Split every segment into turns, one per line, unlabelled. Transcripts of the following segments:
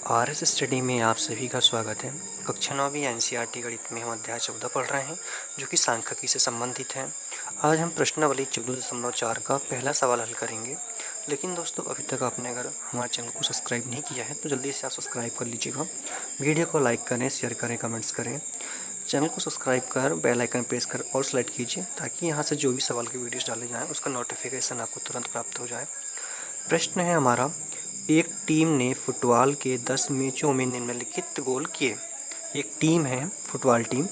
RS study में आप सभी का स्वागत है। कक्षा 9वीं एनसीईआरटी गणित में हम अध्याय 14 पढ़ रहे हैं जो कि सांख्यिकी से संबंधित है। आज हम प्रश्नावली 14.4 का पहला सवाल हल करेंगे। लेकिन दोस्तों, अभी तक आपने अगर हमारे चैनल को सब्सक्राइब नहीं किया है तो जल्दी से आप सब्सक्राइब कर लीजिएगा। वीडियो को लाइक करें, शेयर करें, कमेंट्स करें। चैनल को सब्सक्राइब कर बेल आइकन प्रेस कर और सेलेक्ट कीजिए ताकि यहाँ से जो भी सवाल के वीडियोस डाले जाएँ उसका नोटिफिकेशन आपको तुरंत प्राप्त हो जाए। प्रश्न है हमारा, एक टीम ने फुटबॉल के 10 मैचों में निम्नलिखित गोल किए। एक टीम है फुटबॉल टीम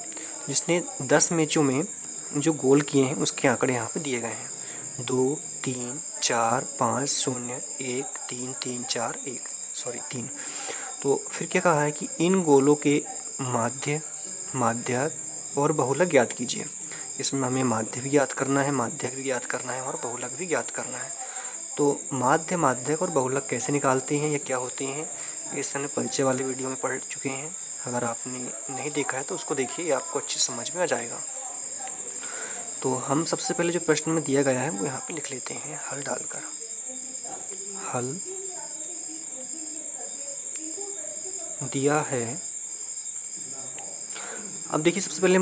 जिसने 10 मैचों में जो गोल किए हैं उसके आंकड़े यहाँ पे दिए गए हैं। 2, 3, 4, 5, 0, 1, 3, 3, 4, 1 सॉरी 3। तो फिर क्या कहा है कि इन गोलों के माध्य, माध्यक और बहुलक ज्ञात कीजिए। इसमें हमें माध्य भी ज्ञात करना है, माध्यक भी ज्ञात करना है और बहुलक भी ज्ञात करना है। तो माध्य, माध्यक और बहुलक कैसे निकालते हैं या क्या होते हैं, इस हमने परिचय वाले वीडियो में पढ़ चुके हैं। अगर आपने नहीं देखा है तो उसको देखिए, आपको अच्छी समझ में आ जाएगा। तो हम सबसे पहले जो प्रश्न में दिया गया है वो यहाँ पे लिख लेते हैं हल डालकर। हल दिया है। अब देखिए, सबसे पहले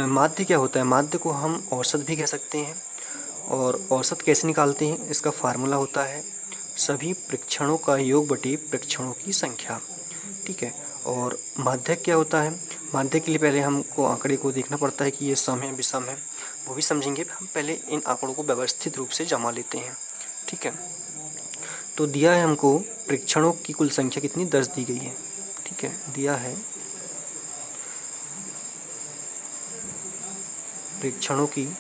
माध्य क्या होता है। माध्य को हम औसत भी कह सकते हैं। और औसत कैसे निकालते हैं, इसका फार्मूला होता है सभी परीक्षणों का योग बटे परीक्षणों की संख्या। ठीक है। और माध्यक क्या होता है, माध्यक के लिए पहले हमको आंकड़े को देखना पड़ता है कि ये सम है विषम है, वो भी समझेंगे। हम पहले इन आंकड़ों को व्यवस्थित रूप से जमा लेते हैं। ठीक है। तो दिया है हमको परीक्षणों की कुल संख्या कितनी, 10 दी गई है। ठीक है, दिया है परीक्षणों की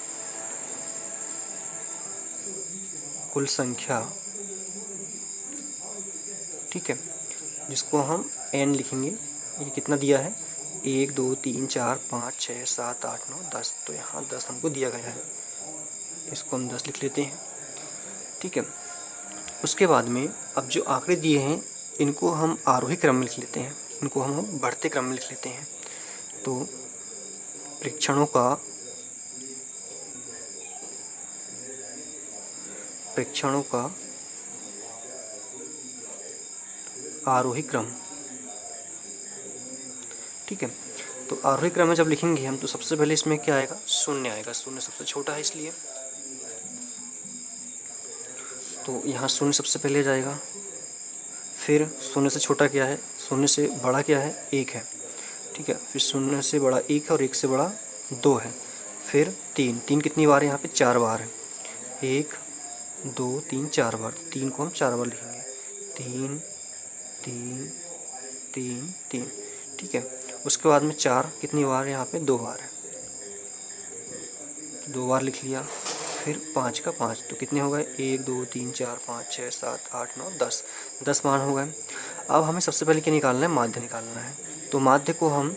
कुल संख्या। ठीक है, जिसको हम n लिखेंगे। ये कितना दिया है, 1, 2, 3, 4, 5, 6, 7, 8, 9, 10। तो यहाँ 10 हमको दिया गया है, इसको हम 10 लिख लेते हैं। ठीक है। उसके बाद में अब जो आंकड़े दिए हैं इनको हम आरोही क्रम में लिख लेते हैं, इनको हम बढ़ते क्रम में लिख लेते हैं। तो परीक्षणों का आरोही क्रम। ठीक है। तो आरोही क्रम में जब लिखेंगे हम तो सबसे पहले इसमें क्या आएगा, शून्य आएगा। शून्य सबसे छोटा है इसलिए तो यहाँ शून्य सबसे पहले जाएगा। फिर शून्य से छोटा क्या है, शून्य से बड़ा क्या है, 1 है। ठीक है। फिर शून्य से बड़ा 1 है और 1 से बड़ा 2 है। फिर 3, 3 कितनी बार है, यहाँ पे 4 बार है। 1, 2, 3, 4 बार। 3 को हम 4 बार लिखेंगे, 3, 3, 3, 3। ठीक है। उसके बाद में 4 कितनी बार है, यहाँ पे 2 बार है, 2 बार लिख लिया। फिर 5 का 5, तो कितने हो गए, 1, 2, 3, 4, 5, 6, 7, 8, 9, 10। 10 मान हो गए। अब हमें सबसे पहले क्या निकालना है, माध्य निकालना है। तो माध्य को हम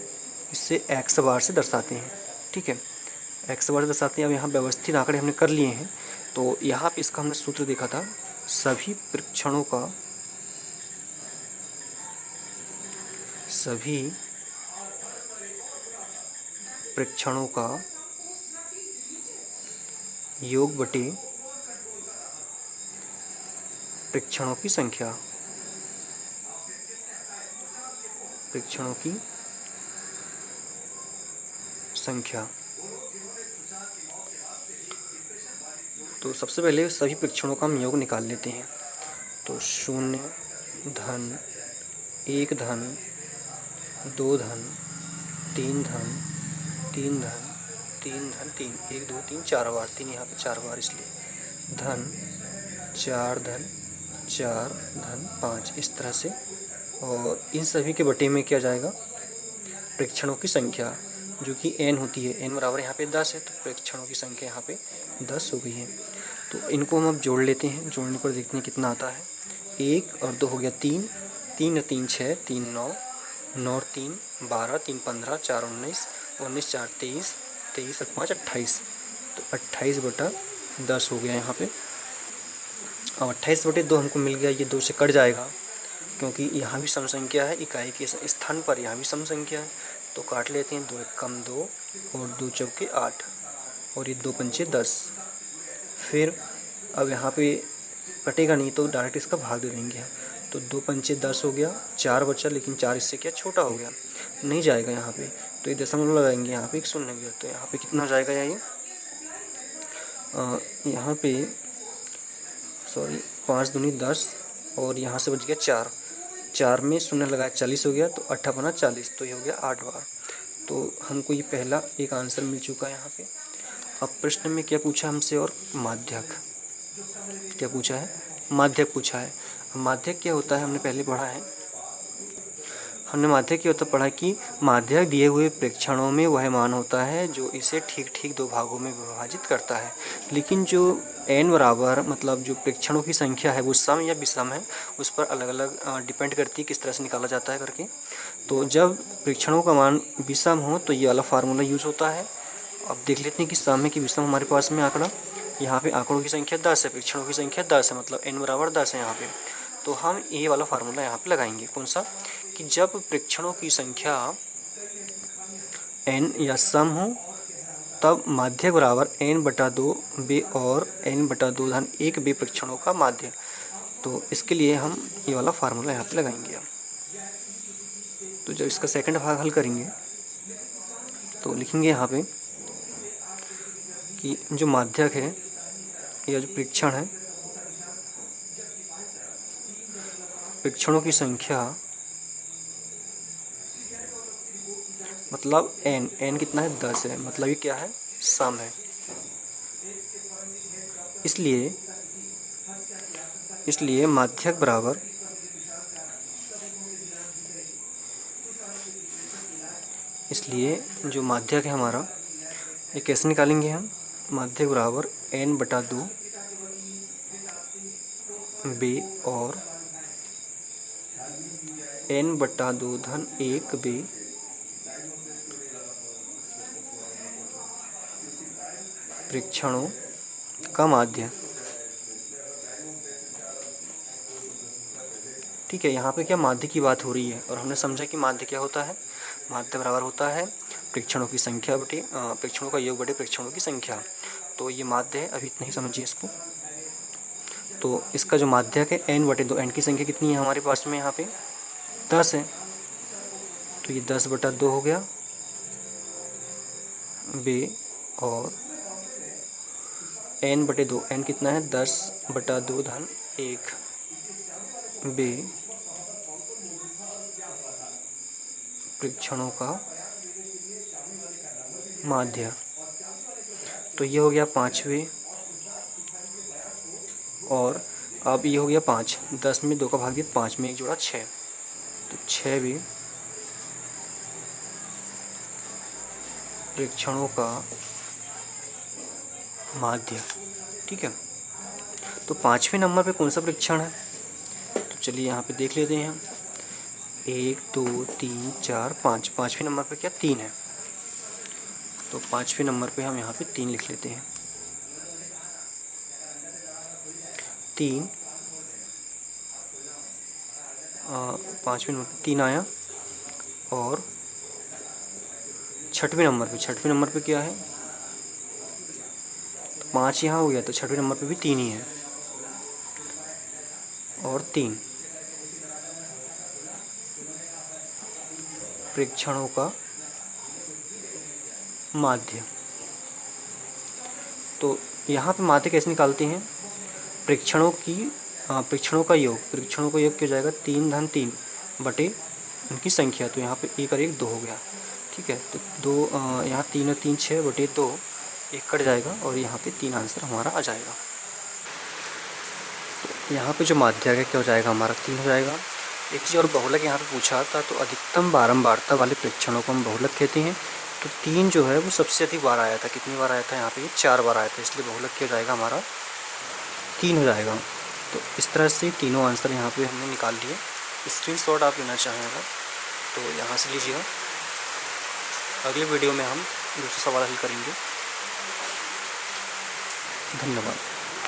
इससे x बार से दर्शाते हैं। ठीक है, x बार से दर्शाते हैं। अब यहाँ व्यवस्थित आंकड़े हमने कर लिए हैं। तो यहाँ पे इसका हमने सूत्र देखा था, सभी परीक्षणों का योग बटे परीक्षणों की संख्या। परीक्षणों की संख्या। तो सबसे पहले सभी परीक्षणों का हम योग निकाल लेते हैं। तो 0 धन 1 धन 2 धन 3 धन 3 धन 3 धन 3, 1, 2, 3, 4 बार। 3 यहाँ पे 4 बार इसलिए धन 4 धन 4 धन 5, इस तरह से। और इन सभी के बटे में क्या जाएगा, परीक्षणों की संख्या जो कि n होती है। n बराबर यहाँ पे 10 है, तो परीक्षणों की संख्या यहाँ पे 10 हो गई है। तो इनको हम अब जोड़ लेते हैं। जोड़ने पर देखते हैं कितना आता है। 1 और 2 हो गया 3, 3 और 3 6, 3 9, 9 और 3 12, 3 15, 4 19, 19 4 23, 23 और 5 28। तो 28 बटा 10 हो गया यहाँ पे। अब 28 बटे 2 हमको मिल गया, ये 2 से कट जाएगा क्योंकि यहाँ भी सम संख्या है, इकाई के स्थान पर यहाँ भी सम संख्या है। तो काट लेते हैं, 2 एक कम 2 और 2 चौके 8 और ये 2 पंचे 10। फिर अब यहाँ पे कटेगा नहीं तो डायरेक्ट इसका भाग दे देंगे। तो 2 पंचे 10 हो गया, 4 बचा, लेकिन 4 इससे क्या छोटा हो गया, नहीं जाएगा यहाँ पे। तो ये दशमलव लगाएंगे, यहाँ पे एक शून्य गया, तो यहाँ पे कितना हो जाएगा ये यहाँ पे सॉरी 5 दूनी 10 और यहाँ से बच गया 4, 4 में शून्य लगाया 40 हो गया, तो 8 बना 40, तो ये हो गया 8 बार। तो हमको ये पहला एक आंसर मिल चुका है यहाँ पे। अब प्रश्न में क्या पूछा हमसे, और माध्यक क्या पूछा है, माध्यक पूछा है। अब माध्यक क्या होता है, हमने पहले पढ़ा है, हमने माध्यक क्या होता पढ़ा कि माध्यक दिए हुए प्रेक्षणों में वह मान होता है जो इसे ठीक ठीक 2 भागों में विभाजित करता है। लेकिन जो n बराबर मतलब जो प्रेक्षणों की संख्या है वो सम या विषम है, उस पर अलग अलग डिपेंड करती है किस तरह से निकाला जाता है करके। तो जब प्रेक्षणों का मान विषम हो तो ये वाला फार्मूला यूज होता है। अब देख लेते हैं कि सम है कि विषम हमारे पास में आंकड़ा, यहाँ पे आंकड़ों की संख्या 10 है, प्रेक्षणों की संख्या 10 है, मतलब n बराबर 10 है यहाँ पे। तो हम ये वाला फार्मूला यहाँ पे लगाएंगे, कौन सा, कि जब प्रेक्षणों की संख्या n या सम हो तब माध्यक बराबर n/2 बे और n/2 धन 1 बे प्रेक्षणों का माध्य। तो इसके लिए हम ये वाला फार्मूला यहाँ पे लगाएंगे। तो जब इसका सेकंड भाग हल करेंगे तो लिखेंगे यहाँ पे कि जो माध्यक है या जो प्रेक्षण है, प्रेक्षणों की संख्या मतलब n कितना है 10 है, मतलब ये क्या है, सम है। इसलिए माध्यक बराबर जो माध्यक है हमारा, ये कैसे निकालेंगे हम, माध्यक बराबर n/2 बे और n/2 धन 1 बे प्रेक्षणों का माध्य। ठीक है, यहाँ पे क्या माध्य की बात हो रही है, और हमने समझा कि माध्य क्या होता है, माध्य बराबर होता है प्रेक्षणों की संख्या बटे प्रेक्षणों का योग बटे प्रेक्षणों की संख्या। तो ये माध्य है, अभी इतना ही समझिए इसको। तो इसका जो माध्यक है n/2, n की संख्या कितनी है हमारे पास में यहाँ पे 10 है, तो ये 10/2 हो गया बे और n/2, n कितना है 10/2 धन 1 बे प्रेक्षणों का माध्य। तो ये हो गया 5वें, और अब ये हो गया 5, 10 में 2 का भाग दिया, 5 में 1 जोड़ा 6, तो 6वें प्रेक्षणों का माध्य। ठीक है, तो 5वें नंबर पे कौन सा प्रेक्षण है, तो चलिए यहाँ पे देख लेते हैं हम। 1 2 3 4 5, 5वें नंबर पे क्या 3 है, तो 5वें नंबर पे हम यहाँ पे 3 लिख लेते हैं। 3 5वें नंबर पे 3 आया, और 6वें नंबर पे क्या है, तो 5 यहाँ हो गया, तो 6वें नंबर पे भी 3 ही है, और 3 प्रेक्षणों का माध्य। तो यहाँ पे माध्य कैसे निकालते हैं, प्रेक्षणों का योग क्या हो जाएगा 3 धन 3 बटे उनकी संख्या, तो यहाँ पे 1 और 1 2 हो गया। ठीक है, तो 2 यहाँ 3 और 3 6 बटे 2, 1 कट जाएगा और यहाँ पे 3 आंसर हमारा आ जाएगा। तो यहाँ पे जो माध्यक है क्या हो जाएगा हमारा 3 हो जाएगा। एक चीज़ और बहुलक यहाँ पे पूछा था, तो अधिकतम बारंबारता वाले प्रेक्षणों को हम बहुलक कहते हैं। तो 3 जो है वो सबसे अधिक बार आया था, कितनी बार आया था यहाँ पे 4 बार आया था, इसलिए बहुलक क्या हो जाएगा हमारा 3 हो जाएगा। तो इस तरह से तीनों आंसर यहाँ पे हमने निकाल लिए। स्क्रीनशॉट आप लेना चाहेंगे तो यहाँ से लीजिएगा। अगले वीडियो में हम दूसरा सवाल हल करेंगे। धन्यवाद।